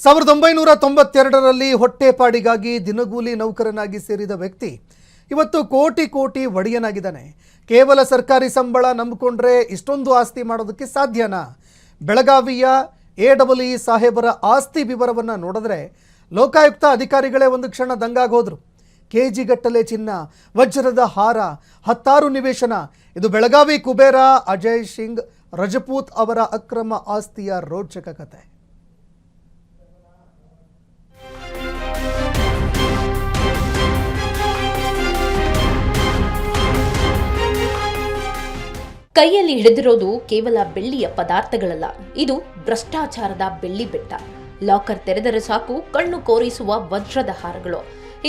1992ರಲ್ಲಿ ಹೊಟ್ಟೆಪಾಡಿಗಾಗಿ ದಿನಗೂಲಿ ನೌಕರನಾಗಿ ಸೇರಿದ ವ್ಯಕ್ತಿ ಇವತ್ತು ಕೋಟಿ ಕೋಟಿ ಒಡೆಯನಾಗಿದ್ದಾನೆ. ಕೇವಲ ಸರ್ಕಾರಿ ಸಂಬಳ ನಂಬಿಕೊಂಡ್ರೆ ಇಷ್ಟೊಂದು ಆಸ್ತಿ ಮಾಡೋದಕ್ಕೆ ಸಾಧ್ಯನಾ? ಬೆಳಗಾವಿಯ ಎಡಬ್ಲ್ಯೂ ಸಾಹೇಬರ ಆಸ್ತಿ ವಿವರವನ್ನು ನೋಡಿದ್ರೆ ಲೋಕಾಯುಕ್ತ ಅಧಿಕಾರಿಗಳೇ ಒಂದು ಕ್ಷಣ ದಂಗಾಗೋದ್ರು. ಕೆಜಿಗಟ್ಟಲೆ ಚಿನ್ನ, ವಜ್ರದ ಹಾರ, 10 ನಿವೇಶನ. ಇದು ಬೆಳಗಾವಿ ಕುಬೇರ ಅಜಯ್ ಸಿಂಗ್ ರಜಪೂತ್ ಅವರ ಅಕ್ರಮ ಆಸ್ತಿಯ ರೋಚಕ ಕತೆ. ಕೈಯಲ್ಲಿ ಹಿಡಿದಿರೋದು ಕೇವಲ ಬೆಳ್ಳಿಯ ಪದಾರ್ಥಗಳಲ್ಲ, ಇದು ಭ್ರಷ್ಟಾಚಾರದ ಬೆಳ್ಳಿ ಬೆಟ್ಟ. ಲಾಕರ್ ತೆರೆದರೆ ಸಾಕು ಕಣ್ಣು ಕೋರಿಸುವ ವಜ್ರದ ಹಾರಗಳು.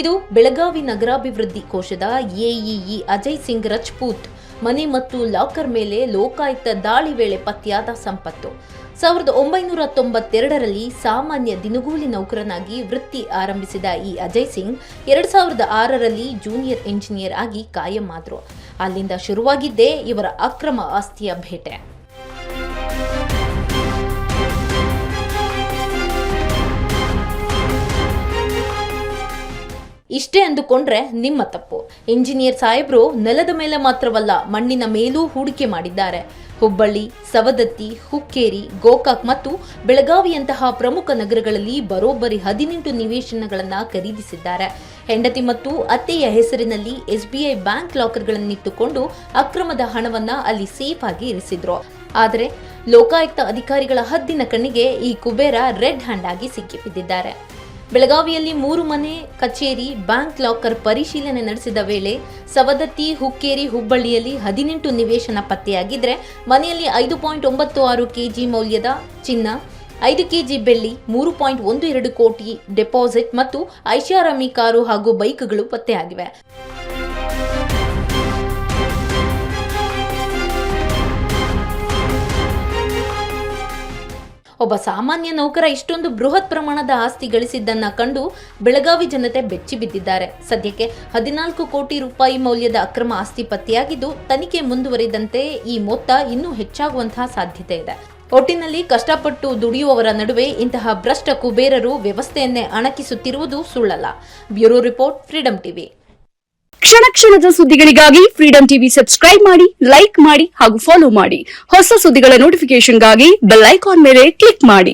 ಇದು ಬೆಳಗಾವಿ ನಗರಾಭಿವೃದ್ಧಿ ಕೋಶದ ಎಇಇ ಅಜಯ್ ಸಿಂಗ್ ರಜಪೂತ್ ಮನೆ ಮತ್ತು ಲಾಕರ್ ಮೇಲೆ ಲೋಕಾಯುಕ್ತ ದಾಳಿ ವೇಳೆ ಪತ್ತೆಯಾದ ಸಂಪತ್ತು. 1992ರಲ್ಲಿ ಸಾಮಾನ್ಯ ದಿನಗೂಲಿ ನೌಕರನಾಗಿ ವೃತ್ತಿ ಆರಂಭಿಸಿದ ಈ ಅಜಯ್ ಸಿಂಗ್ 2006ರಲ್ಲಿ ಜೂನಿಯರ್ ಇಂಜಿನಿಯರ್ ಆಗಿ ಕಾಯಂ ಆದ್ರು. ಅಲ್ಲಿಂದ ಶುರುವಾಗಿದ್ದೇ ಇವರ ಅಕ್ರಮ ಆಸ್ತಿಯ ಬೇಟೆ. ಇಷ್ಟೇ ಅಂದುಕೊಂಡ್ರೆ ನಿಮ್ಮ ತಪ್ಪು. ಇಂಜಿನಿಯರ್ ಸಾಹೇಬ್ರು ನೆಲದ ಮೇಲೆ ಮಾತ್ರವಲ್ಲ, ಮಣ್ಣಿನ ಮೇಲೂ ಹೂಡಿಕೆ ಮಾಡಿದ್ದಾರೆ. ಹುಬ್ಬಳ್ಳಿ, ಸವದತ್ತಿ, ಹುಕ್ಕೇರಿ, ಗೋಕಾಕ್ ಮತ್ತು ಬೆಳಗಾವಿಯಂತಹ ಪ್ರಮುಖ ನಗರಗಳಲ್ಲಿ ಬರೋಬ್ಬರಿ 18 ನಿವೇಶನಗಳನ್ನು ಖರೀದಿಸಿದ್ದಾರೆ. ಹೆಂಡತಿ ಮತ್ತು ಅತ್ತೆಯ ಹೆಸರಿನಲ್ಲಿ SBI ಬ್ಯಾಂಕ್ ಲಾಕರ್ಗಳನ್ನಿಟ್ಟುಕೊಂಡು ಅಕ್ರಮದ ಹಣವನ್ನ ಅಲ್ಲಿ ಸೇಫ್ ಆಗಿ ಇರಿಸಿದ್ರು. ಆದರೆ ಲೋಕಾಯುಕ್ತ ಅಧಿಕಾರಿಗಳ ಹದ್ದಿನ ಕಣ್ಣಿಗೆ ಈ ಕುಬೇರ ರೆಡ್ ಹ್ಯಾಂಡ್ ಆಗಿ ಸಿಕ್ಕಿಬಿದ್ದಿದ್ದಾರೆ. ಬೆಳಗಾವಿಯಲ್ಲಿ 3 ಮನೆ, ಕಚೇರಿ, ಬ್ಯಾಂಕ್ ಲಾಕರ್ ಪರಿಶೀಲನೆ ನಡೆಸಿದ ವೇಳೆ ಸವದತ್ತಿ, ಹುಕ್ಕೇರಿ, ಹುಬ್ಬಳ್ಳಿಯಲ್ಲಿ 18 ನಿವೇಶನ ಪತ್ತೆಯಾಗಿದ್ರೆ ಮನೆಯಲ್ಲಿ 5.96 ಕೆಜಿ ಮೌಲ್ಯದ ಚಿನ್ನ, 5 ಕೆಜಿ ಬೆಳ್ಳಿ, 3.12 ಕೋಟಿ ಡೆಪಾಸಿಟ್ ಮತ್ತು ಐಷಾರಾಮಿ ಕಾರು ಹಾಗೂ ಬೈಕ್ಗಳು ಪತ್ತೆಯಾಗಿವೆ. ಒಬ್ಬ ಸಾಮಾನ್ಯ ನೌಕರ ಇಷ್ಟೊಂದು ಬೃಹತ್ ಪ್ರಮಾಣದ ಆಸ್ತಿ ಗಳಿಸಿದ್ದನ್ನ ಕಂಡು ಬೆಳಗಾವಿ ಜನತೆ ಬೆಚ್ಚಿ ಬಿದ್ದಿದ್ದಾರೆ. ಸದ್ಯಕ್ಕೆ 14 ಕೋಟಿ ರೂಪಾಯಿ ಮೌಲ್ಯದ ಅಕ್ರಮ ಆಸ್ತಿ ಪತ್ತೆಯಾಗಿದ್ದು, ತನಿಖೆ ಮುಂದುವರಿದಂತೆ ಈ ಮೊತ್ತ ಇನ್ನೂ ಹೆಚ್ಚಾಗುವಂತಹ ಸಾಧ್ಯತೆ ಇದೆ. ಒಟ್ಟಿನಲ್ಲಿ ಕಷ್ಟಪಟ್ಟು ದುಡಿಯುವವರ ನಡುವೆ ಇಂತಹ ಭ್ರಷ್ಟ ಕುಬೇರರು ವ್ಯವಸ್ಥೆಯನ್ನೇ ಅಣಕಿಸುತ್ತಿರುವುದು ಸುಳ್ಳಲ್ಲ. Bureau report, freedom TV. ಕ್ಷಣ ಕ್ಷಣದ ಸುದ್ದಿಗಳಿಗಾಗಿ ಫ್ರೀಡಂ ಟಿವಿ ಸಬ್ಸ್ಕ್ರೈಬ್ ಮಾಡಿ, ಲೈಕ್ ಮಾಡಿ ಹಾಗೂ ಫಾಲೋ ಮಾಡಿ. ಹೊಸ ಸುದ್ದಿಗಳ ನೋಟಿಫಿಕೇಶನ್ಗಾಗಿ ಬೆಲ್ ಐಕಾನ್ ಮೇಲೆ ಕ್ಲಿಕ್ ಮಾಡಿ.